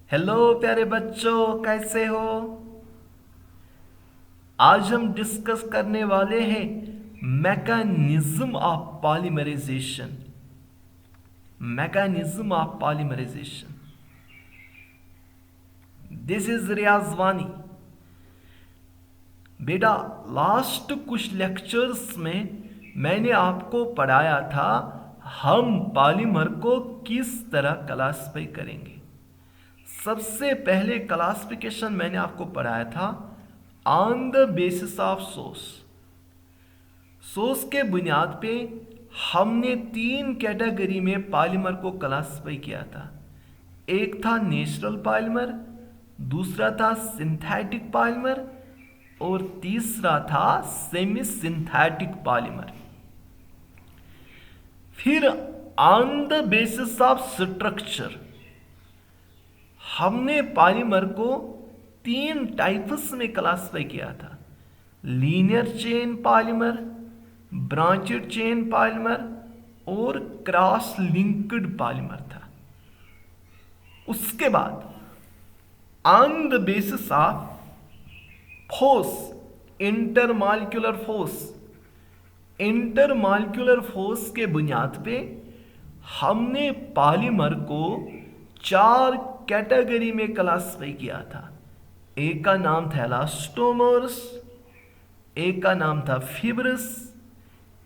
Hello प्यारे बच्चों, कैसे हो। आज हम डिस्कस करने वाले हैं mechanism of polymerization. Mechanism of polymerization. This is Riyaz Wani. बेटा, लास्ट कुछ लेक्चर्स में मैंने आपको पढ़ाया था हम पॉलीमर को किस तरह क्लासिफाई करेंगे। सबसे पहले क्लासिफिकेशन मैंने आपको पढ़ाया था on the basis of source. Source के बुनियाद पे हमने तीन कैटेगरी में पॉलीमर को क्लासिफाई किया था। एक था नेचुरल पॉलीमर, दूसरा था सिंथेटिक पॉलीमर और तीसरा था सेमी सिंथेटिक पॉलीमर। फिर on the basis of structure हमने पॉलीमर को तीन टाइप्स में क्लासिफाई किया था। Linear chain polymer, branched chain polymer और क्रॉस लिंक्ड पॉलीमर था। उसके बाद on the basis of force, intermolecular force, intermolecular force के बुनियाद पे हमने पॉलीमर को चार कैटेगरी में क्लासिफाई किया था। एक का नाम था इलास्टोमर्स, एक का नाम था फिब्रस,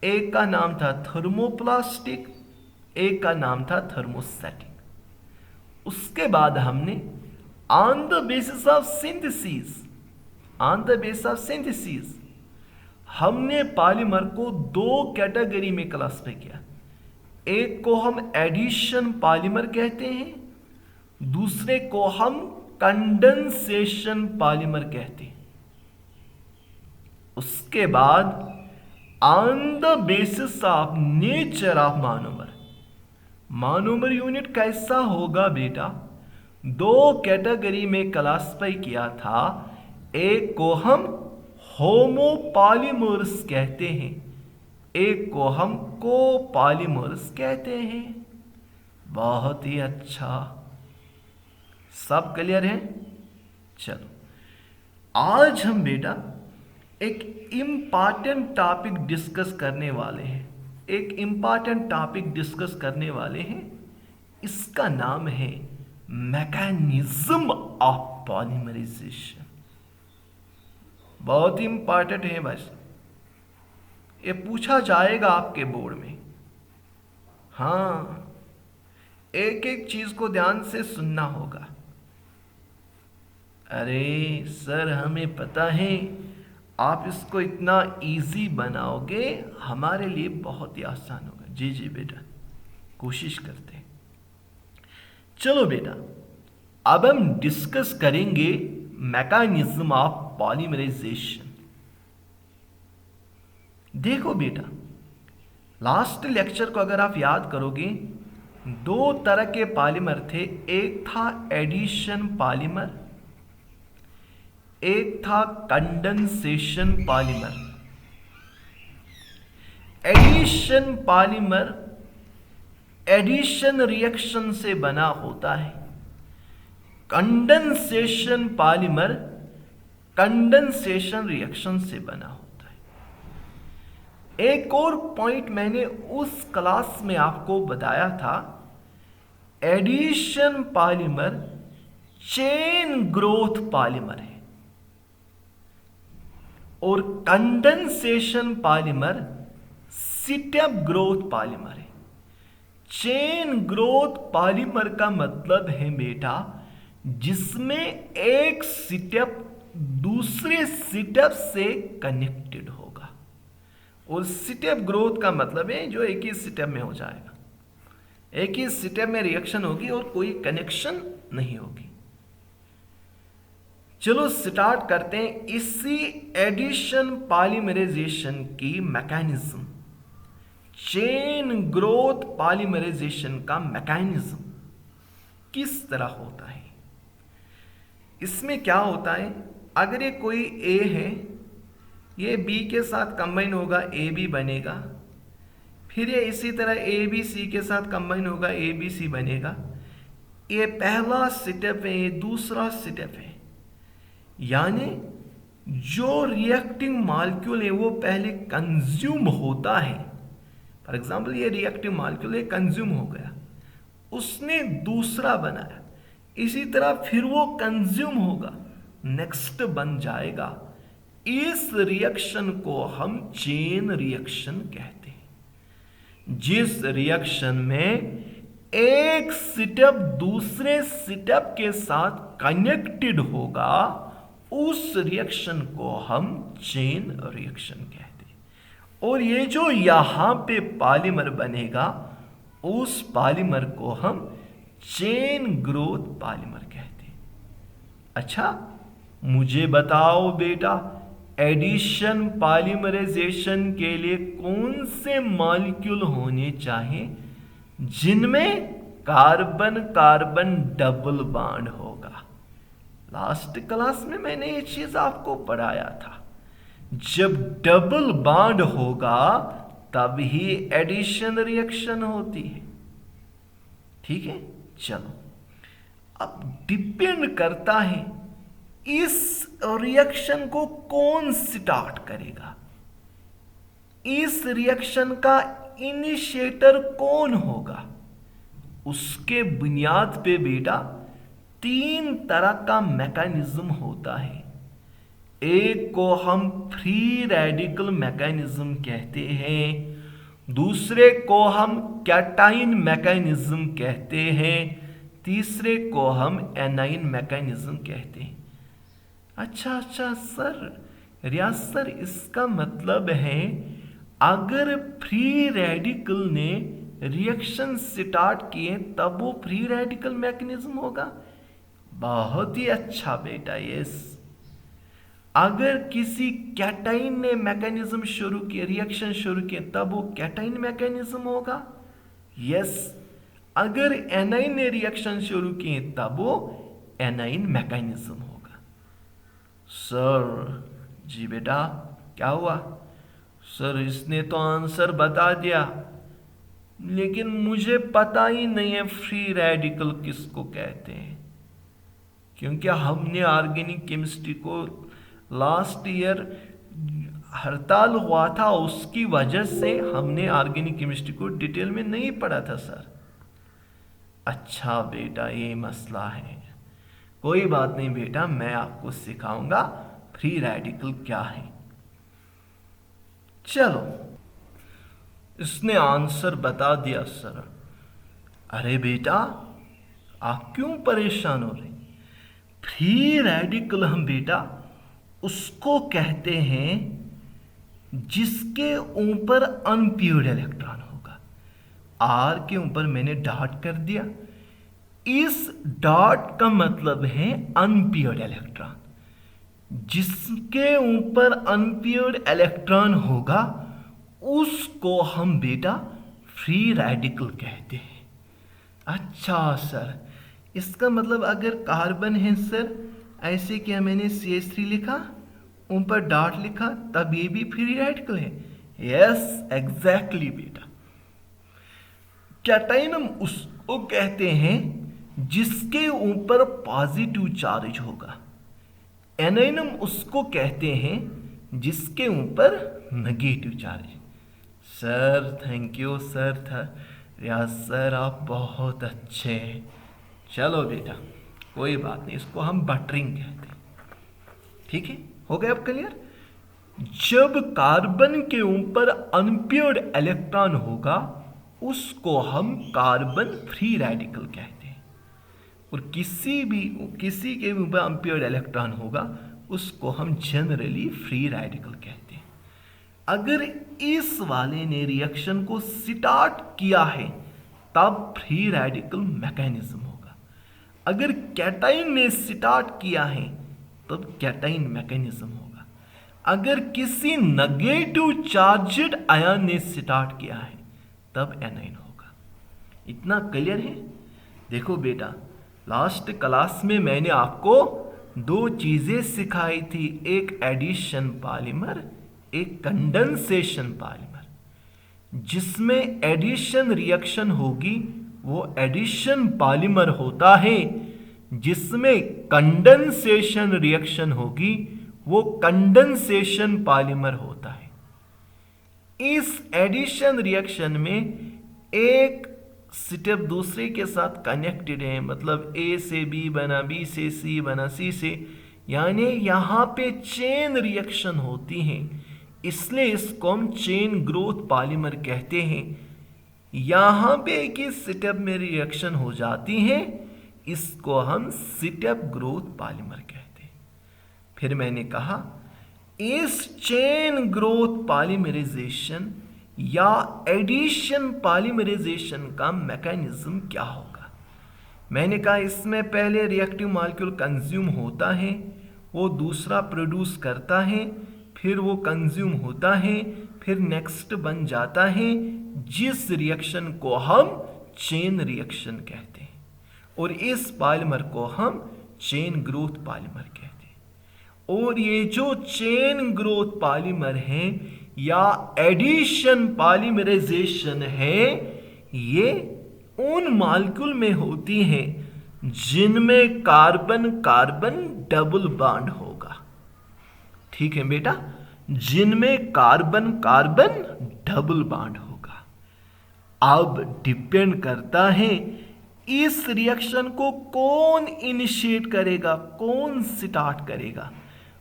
एक का नाम था थर्मोप्लास्टिक, एक का नाम था थर्मोस्टैटिक। उसके बाद हमने on the basis of synthesis, on the basis of synthesis हमने पॉलीमर को दो कैटेगरी में क्लासिफाई किया। एक को हम एडिशन पॉलीमर कहते हैं, दूसरे को हम कंडेंसेशन पॉलीमर कहते हैं। उसके बाद on the basis of nature of monomer, monomer unit कैसा होगा बेटा, दो कैटेगरी में क्लासिफाई किया था। एक को हम होमोपॉलीमर्स कहते हैं, एक को हम कोपॉलीमर्स कहते हैं। बहुत ही अच्छा, सब क्लियर है। चलो, आज हम बेटा एक इम्पॉर्टेंट टॉपिक डिस्कस करने वाले हैं। एक इम्पॉर्टेंट टॉपिक डिस्कस करने वाले हैं, इसका नाम है मैकेनिज्म ऑफ पॉलीमराइजेशन। बहुत ही इंपॉर्टेंट है बस, ये पूछा जाएगा आपके बोर्ड में। हाँ, एक एक चीज को ध्यान से सुनना होगा। अरे सर, हमें पता है आप इसको इतना इजी बनाओगे, हमारे लिए बहुत ही आसान होगा। जी जी बेटा, कोशिश करते हैं। चलो बेटा, अब हम डिस्कस करेंगे मैकेनिज्म ऑफ पॉलीमराइजेशन। देखो बेटा, लास्ट लेक्चर को अगर आप याद करोगे, दो तरह के पॉलीमर थे। एक था एडिशन पॉलीमर, एक था condensation polymer. Addition polymer addition reaction से बना होता है। कंडेंसेशन पॉलीमर कंडेंसेशन रिएक्शन से बना होता है। एक और पॉइंट मैंने उस क्लास में आपको बताया था, addition polymer chain growth polymer है और condensation polymer step growth polymer है। चेन ग्रोथ पॉलीमर का मतलब है बेटा, जिसमें एक स्टेप दूसरे स्टेप से कनेक्टेड होगा। और स्टेप ग्रोथ का मतलब है जो एक ही स्टेप में हो जाएगा, एक ही स्टेप में रिएक्शन होगी और कोई कनेक्शन नहीं होगी। चलो स्टार्ट करते हैं इसी एडिशन पॉलीमराइजेशन की मैकेनिज्म। चेन ग्रोथ पॉलीमराइजेशन का मैकेनिज्म किस तरह होता है। इसमें क्या होता है, अगर ये कोई ए है, ये बी के साथ कंबाइन होगा, ए बी बनेगा। फिर ये इसी तरह ए बी सी के साथ कंबाइन होगा, ए बी सी बनेगा। ये पहला स्टेप है, ये दूसरा स्टेप है। यानी जो रिएक्टिंग मॉलिक्यूल है वो पहले कंज्यूम होता है। फॉर एग्जाम्पल ये रिएक्टिव मॉलिक्यूल कंज्यूम हो गया, उसने दूसरा बनाया, इसी तरह फिर वो कंज्यूम होगा, नेक्स्ट बन जाएगा। इस रिएक्शन को हम चेन रिएक्शन कहते हैं। जिस रिएक्शन में एक स्टेप दूसरे स्टेप के साथ कनेक्टेड होगा, उस रिएक्शन को हम चेन रिएक्शन कहते हैं। और ये जो यहां पे पॉलीमर बनेगा, उस पॉलीमर को हम चेन ग्रोथ पॉलीमर कहते हैं। अच्छा, मुझे बताओ बेटा, एडिशन पॉलीमराइजेशन के लिए कौन से मॉलिक्यूल होने चाहिए जिनमें कार्बन कार्बन डबल बॉन्ड होगा? लास्ट क्लास में मैंने ये चीज आपको पढ़ाया था। जब डबल बॉन्ड होगा तब ही एडिशन रिएक्शन होती है। ठीक है, चलो अब डिपेंड करता है इस रिएक्शन को कौन स्टार्ट करेगा, इस रिएक्शन का इनिशिएटर कौन होगा। उसके बुनियाद पे बेटा 3 तरह का मैकेनिज्म होता है। एक को हम फ्री रेडिकल मैकेनिज्म कहते हैं, दूसरे को हम कैटाइन मैकेनिज्म कहते हैं, तीसरे को हम एनाइन मैकेनिज्म कहते हैं। अच्छा सर, रियाज सर, इसका मतलब है अगर फ्री रेडिकल ने रिएक्शन स्टार्ट किए तब वो फ्री रेडिकल मैकेनिज्म होगा? बहुत ही अच्छा बेटा, यस। अगर किसी कैटाइन ने मैकेनिज्म शुरू किया, रिएक्शन शुरू किया, तब वो कैटाइन मैकेनिज्म होगा? यस। अगर एनाइन ने रिएक्शन शुरू किए तब वो एनाइन मैकेनिज्म होगा। सर जी बेटा, क्या हुआ? सर इसने तो आंसर बता दिया, लेकिन मुझे पता ही नहीं है फ्री रेडिकल किसको कहते हैं। क्योंकि हमने ऑर्गेनिक केमिस्ट्री को लास्ट ईयर हड़ताल हुआ था, उसकी वजह से हमने ऑर्गेनिक केमिस्ट्री को डिटेल में नहीं पढ़ा था सर। अच्छा बेटा, ये मसला है। कोई बात नहीं बेटा, मैं आपको सिखाऊंगा फ्री रेडिकल क्या है। चलो, इसने आंसर बता दिया सर। अरे बेटा, आप क्यों परेशान हो रहे? फ्री रेडिकल हम बेटा उसको कहते हैं जिसके ऊपर अनप्योर्ड इलेक्ट्रॉन होगा। आर के ऊपर मैंने डॉट कर दिया, इस डॉट का मतलब है अनप्योर्ड इलेक्ट्रॉन। जिसके ऊपर अनप्योर्ड इलेक्ट्रॉन होगा उसको हम बेटा फ्री रेडिकल कहते हैं। अच्छा सर, इसका मतलब अगर कार्बन है सर, ऐसे क्या मैंने CH3 लिखा, ऊपर डॉट लिखा, तब ये भी फ्री रेडिकल है? यस एग्जैक्टली बेटा। कैटाइन हम उसको कहते हैं जिसके ऊपर पॉजिटिव चार्ज होगा। एनाइन हम उसको कहते हैं जिसके ऊपर negative charge. Sir thank you sir, Riyaz sir आप बहुत अच्छे हैं। चलो बेटा, कोई बात नहीं, इसको हम बटरिंग कहते हैं। ठीक है, हो गया अब क्लियर? जब कार्बन के ऊपर अनप्योर्ड इलेक्ट्रॉन होगा उसको हम कार्बन फ्री रेडिकल कहते हैं, और किसी के ऊपर अनप्योर्ड इलेक्ट्रॉन होगा उसको हम जनरली फ्री रेडिकल कहते हैं। अगर इस वाले ने रिएक्शन को स्टार्ट किया है तब फ्री रेडिकल मैकेनिज्म होगा। अगर कैटाइन ने स्टार्ट किया है तब कैटाइन मैकेनिज्म होगा। अगर किसी नेगेटिव चार्जड आयन ने स्टार्ट किया है तब एनाइन होगा। इतना क्लियर है? देखो बेटा, लास्ट क्लास में मैंने आपको 2 चीजें सिखाई थी, एक एडिशन पॉलीमर, एक कंडेंसेशन पॉलीमर। जिसमें एडिशन रिएक्शन होगी वो एडिशन पॉलीमर होता है जिसमें कंडेंसेशन रिएक्शन होगी, वो कंडेंसेशन पॉलीमर होता है। इस एडिशन रिएक्शन में एक स्टेप दूसरे के साथ कनेक्टेड है, मतलब ए से बी बना, बी से सी बना, सी से, यानी यहां पे चेन रिएक्शन होती है, इसलिए इसको हम चेन ग्रोथ पॉलीमर कहते हैं। यहां पे एक ही स्टेप में रिएक्शन हो जाती है, इसको हम स्टेप ग्रोथ पॉलीमर कहते हैं। फिर मैंने कहा इस चेन ग्रोथ पॉलीमराइजेशन या एडिशन पॉलीमराइजेशन का मैकेनिज्म क्या होगा। मैंने कहा इसमें पहले रिएक्टिव मॉलिक्यूल कंज्यूम होता है, वो दूसरा प्रोड्यूस करता है, फिर वो कंज्यूम होता है, फिर नेक्स्ट बन जाता है, जिस रिएक्शन को हम चेन रिएक्शन कहते हैं, और इस पॉलीमर को हम चेन ग्रोथ पॉलीमर कहते हैं। और ये जो चेन ग्रोथ पॉलीमर है या एडिशन पॉलीमराइजेशन है, ये उन मॉलिक्यूल में होती है जिनमें कार्बन कार्बन डबल बॉन्ड होगा। ठीक है बेटा, जिनमें कार्बन कार्बन डबल बॉन्ड होगा। अब डिपेंड करता है इस रिएक्शन को कौन इनिशिएट करेगा, कौन स्टार्ट करेगा।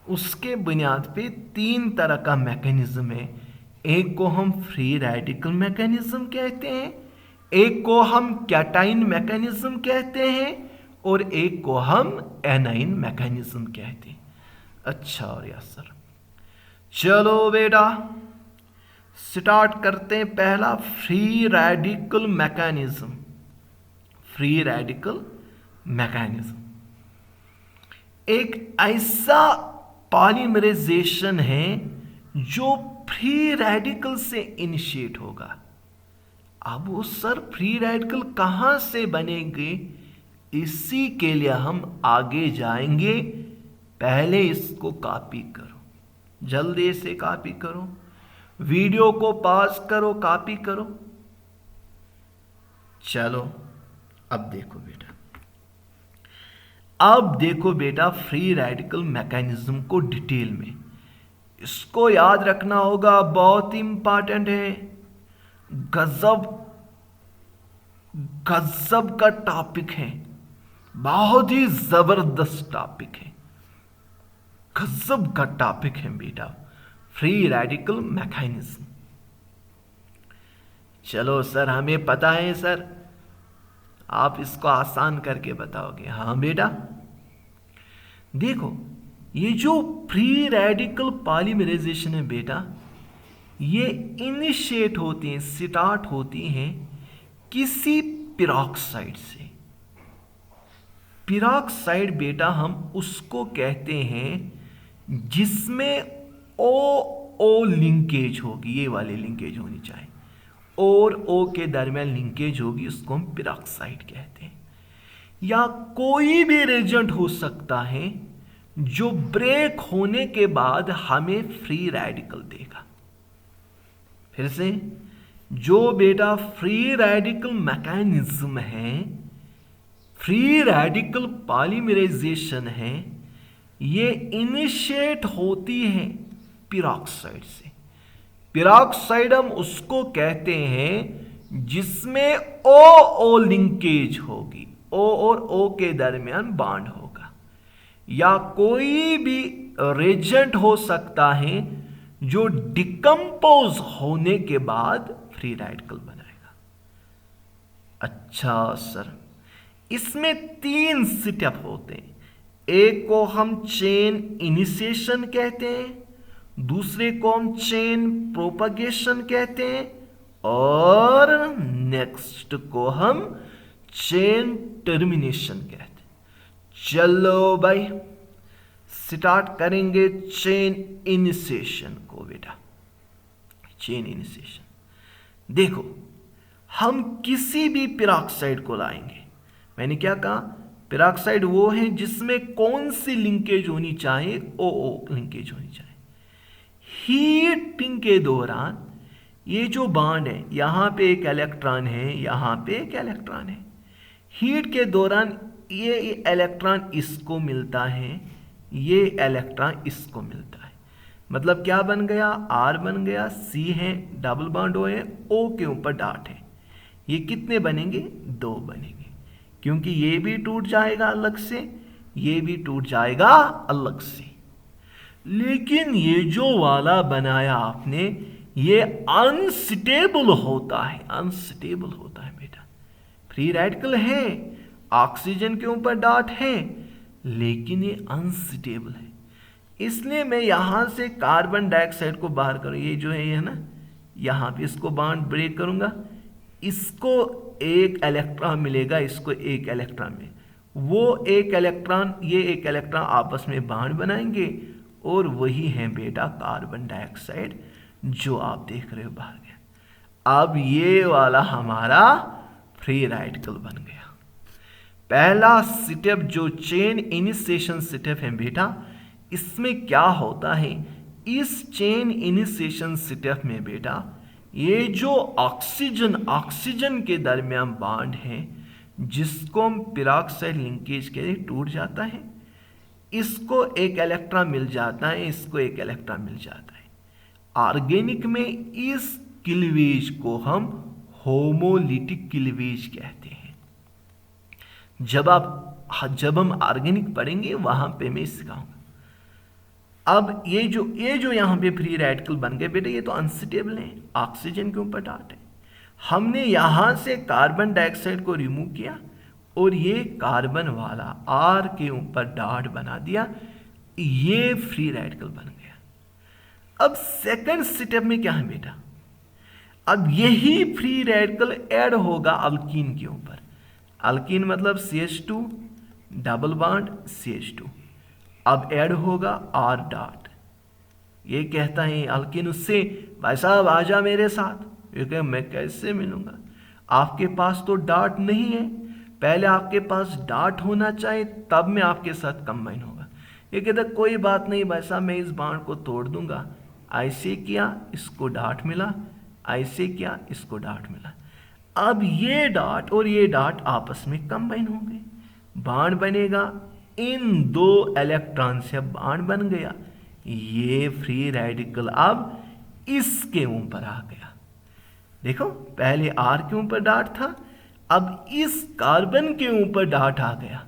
उसके बुनियाद पे तीन तरह का मैकेनिज्म है। एक को हम फ्री रेडिकल मैकेनिज्म कहते हैं, एक को हम कैटाइन मैकेनिज्म कहते हैं, और एक को हम एनाइन मैकेनिज्म कहते हैं। अच्छा और या सर, चलो बेटा स्टार्ट करते हैं। पहला free radical mechanism. Free radical mechanism एक ऐसा पॉलीमराइजेशन है जो फ्री रेडिकल से इनिशिएट होगा। अब वो सर फ्री रेडिकल कहां से बनेंगे, इसी के लिए हम आगे जाएंगे। पहले इसको कॉपी करो, जल्दी से कॉपी करो, वीडियो को पॉज करो, कॉपी करो। चलो अब देखो बेटा, अब देखो बेटा फ्री रेडिकल मैकेनिज्म को डिटेल में। इसको याद रखना होगा, बहुत इंपॉर्टेंट है। गजब गजब का टॉपिक है, बहुत ही जबरदस्त टॉपिक है, गजब का टॉपिक है बेटा, फ्री रेडिकल मैकेनिज्म। चलो सर हमें पता है सर, आप इसको आसान करके बताओगे। हाँ बेटा, देखो ये जो फ्री रेडिकल पॉलीमराइजेशन है बेटा, ये इनिशिएट होती है, स्टार्ट होती हैं किसी पेरोक्साइड से। पेरोक्साइड बेटा हम उसको कहते हैं जिसमें ओ लिंकेज होगी, ये वाली लिंकेज होनी चाहिए, और ओ के दरमियान लिंकेज होगी, उसको हम पेरोक्साइड कहते हैं। या कोई भी रिएजेंट हो सकता है जो ब्रेक होने के बाद हमें फ्री रेडिकल देगा। फिर से, जो बेटा फ्री रेडिकल मैकेनिज्म है, फ्री रेडिकल पॉलीमराइजेशन है, ये इनिशिएट होती है पेरोक्साइड से। पेरोक्साइड हम उसको कहते हैं जिसमें ओ लिंकेज होगी, ओ और ओ के दरमियान बॉन्ड होगा। या कोई भी रिएजेंट हो सकता है जो डिकम्पोज होने के बाद फ्री रेडिकल बनाएगा। अच्छा सर, इसमें 3 स्टेप होते हैं। एक को हम चेन इनिशिएशन कहते हैं, दूसरे को हम चेन प्रोपगेशन कहते हैं, और नेक्स्ट को हम चेन टर्मिनेशन कहते हैं। चलो भाई स्टार्ट करेंगे चेन इनिशिएशन को बेटा। चेन इनिशिएशन देखो, हम किसी भी पेरोक्साइड को लाएंगे। मैंने क्या कहा, पेरोक्साइड वो है जिसमें कौन सी लिंकेज होनी चाहिए, ओ लिंकेज होनी चाहिए। हीटिंग के दौरान ये जो बॉन्ड है, यहाँ पे एक इलेक्ट्रॉन है, यहाँ पे एक इलेक्ट्रॉन है। हीट के दौरान ये इलेक्ट्रॉन इसको मिलता है, ये इलेक्ट्रॉन इसको मिलता है। मतलब क्या बन गया, R बन गया, C है, डबल बॉन्ड O है, O के ऊपर डॉट है। ये कितने बनेंगे, 2 बनेंगे, क्योंकि ये भी टूट जाएगा अलग से, ये भी टूट जाएगा अलग से। लेकिन ये जो वाला बनाया आपने, ये अनस्टेबल होता है, अनस्टेबल होता है बेटा। फ्री रेडिकल है, ऑक्सीजन के ऊपर डॉट है, लेकिन ये अनस्टेबल है। इसलिए मैं यहां से कार्बन डाइऑक्साइड को बाहर करूँ, ये जो है ये ना, यहां पे इसको बॉन्ड ब्रेक करूंगा, इसको एक इलेक्ट्रॉन मिलेगा, इसको एक इलेक्ट्रॉन में, वो एक इलेक्ट्रॉन, ये एक इलेक्ट्रॉन आपस में बॉन्ड बनाएंगे, और वही है बेटा कार्बन डाइऑक्साइड जो आप देख रहे हो बाहर गया। अब ये वाला हमारा फ्री रेडिकल बन गया। पहला स्टेप जो चेन इनिशिएशन स्टेप है बेटा, इसमें क्या होता है, इस चेन इनिशिएशन स्टेप में बेटा ये जो ऑक्सीजन के दरमियान बॉन्ड है, जिसको हम पेरोक्साइड लिंकेज के टूट जाता है, इसको एक इलेक्ट्रॉन मिल जाता है, इसको एक इलेक्ट्रॉन मिल जाता है। ऑर्गेनिक में इस क्लीवेज को हम होमोलिटिक क्लीवेज कहते हैं। जब हम ऑर्गेनिक पढ़ेंगे वहां पे मैं सिखाऊंगा। अब ये जो यहाँ पे फ्री रेडिकल बन गए बेटा, ये तो अनस्टेबल है, ऑक्सीजन के ऊपर डॉट है। हमने यहाँ से कार्बन डाइऑक्साइड को रिमूव किया और ये कार्बन वाला R के ऊपर डॉट बना दिया, ये फ्री रेडिकल बन गया। अब सेकंड स्टेप में क्या है बेटा, अब यही फ्री रेडिकल ऐड होगा अल्कीन के ऊपर। अल्कीन मतलब CH2 डबल बॉन्ड CH2, अब ऐड होगा R डॉट। ये कहता है अल्कीन उससे, भाई साहब आजा मेरे साथ। ये कहे मैं कैसे मिलूंगा, आपके पास तो डॉट नहीं है, पहले आपके पास डॉट होना चाहिए तब मैं आपके साथ कंबाइन होगा। ये कहता कोई बात नहीं भाई साहब, मैं इस बॉन्ड को तोड़ दूंगा। ऐसे किया, इसको डॉट मिला, ऐसे किया, इसको डॉट मिला। अब ये डॉट और ये डॉट आपस में कंबाइन होंगे, बॉन्ड बनेगा, इन 2 इलेक्ट्रॉन से बॉन्ड बन गया। ये फ्री रेडिकल अब इसके ऊपर आ गया। देखो पहले R के ऊपर डॉट था, अब इस कार्बन के ऊपर डॉट आ गया,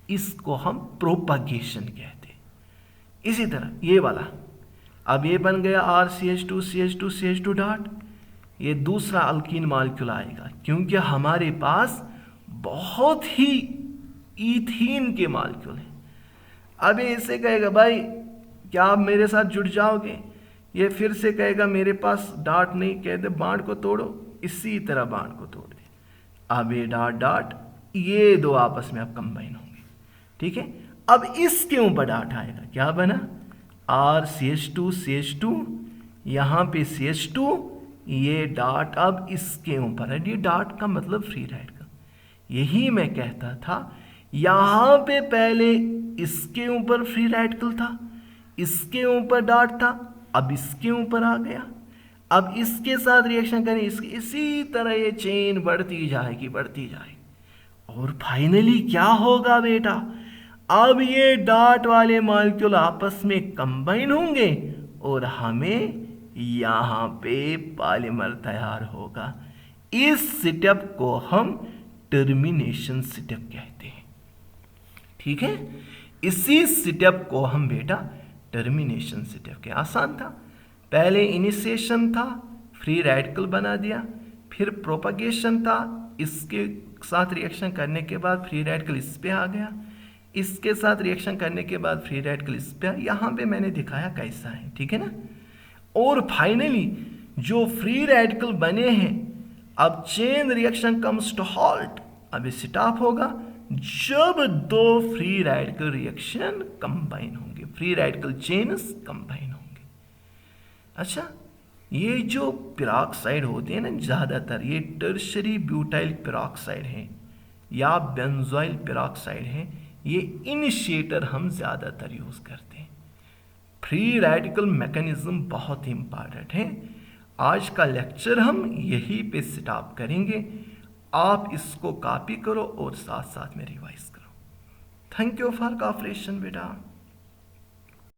इसको हम प्रोपगेशन कहते हैं। इसी तरह ये वाला, अब ये बन गया RCH2 CH2 CH2 डॉट, ये दूसरा अल्कीन मॉलिक्यूल आएगा, क्योंकि हमारे पास बहुत ही ईथीन के मॉलिक्यूल हैं। अब ये इसे कहेगा भाई क्या आप मेरे साथ जुड़ जाओगे, ये फिर से कहेगा मेरे पास डॉट नहीं, कहते बॉन्ड को तोड़ो, इसी तरह बॉन्ड को तोड़ दे। अब ये डॉट डॉट, ये 2 आपस में अब कंबाइन होंगे, ठीक है। अब इसके ऊपर डॉट आएगा, क्या बना RCH2 CH2, यहाँ पे CH2, ये डॉट अब इसके ऊपर है। ये डॉट का मतलब फ्री रेडिकल। यही मैं कहता था, यहाँ पे पहले इसके ऊपर फ्री रेडिकल था, इसके ऊपर डॉट था, अब इसके ऊपर आ गया। अब इसके साथ रिएक्शन करें, इसी तरह ये चेन बढ़ती जाएगी, बढ़ती जाएगी। और फाइनली क्या होगा बेटा, अब ये डॉट वाले मॉलिक्यूल आपस में कंबाइन होंगे और हमें यहाँ पे पॉलीमर तैयार होगा। इस स्टेप को हम टर्मिनेशन स्टेप कहते हैं, ठीक है। इसी स्टेप को हम बेटा टर्मिनेशन स्टेप के, आसान था। पहले इनिशिएशन था, फ्री रेडिकल बना दिया, फिर प्रोपगेशन था, इसके साथ रिएक्शन करने के बाद फ्री रेडिकल इस पे आ गया, इसके साथ रिएक्शन करने के बाद फ्री रेडिकल इस पे, यहाँ पे मैंने दिखाया कैसा है, ठीक है ना। और फाइनली जो फ्री रेडिकल बने हैं, अब chain reaction comes to halt, अब स्टॉप होगा जब 2 फ्री रेडिकल रिएक्शन कंबाइन होंगे, फ्री रेडिकल चेन्स कंबाइन होंगे। अच्छा, ये जो पेरोक्साइड होते हैं ना, ज़्यादातर ये टर्शरी ब्यूटाइल पेरोक्साइड है या बेंजोइल पेरोक्साइड है, ये इनिशिएटर हम ज़्यादातर यूज़ करते हैं। फ्री रेडिकल मैकेनिज्म बहुत ही इंपॉर्टेंट है। आज का लेक्चर हम यहीं पे स्टॉप करेंगे। आप इसको कॉपी करो और साथ साथ में रिवाइज करो। थैंक यू फॉर कॉपरेशन बेटा।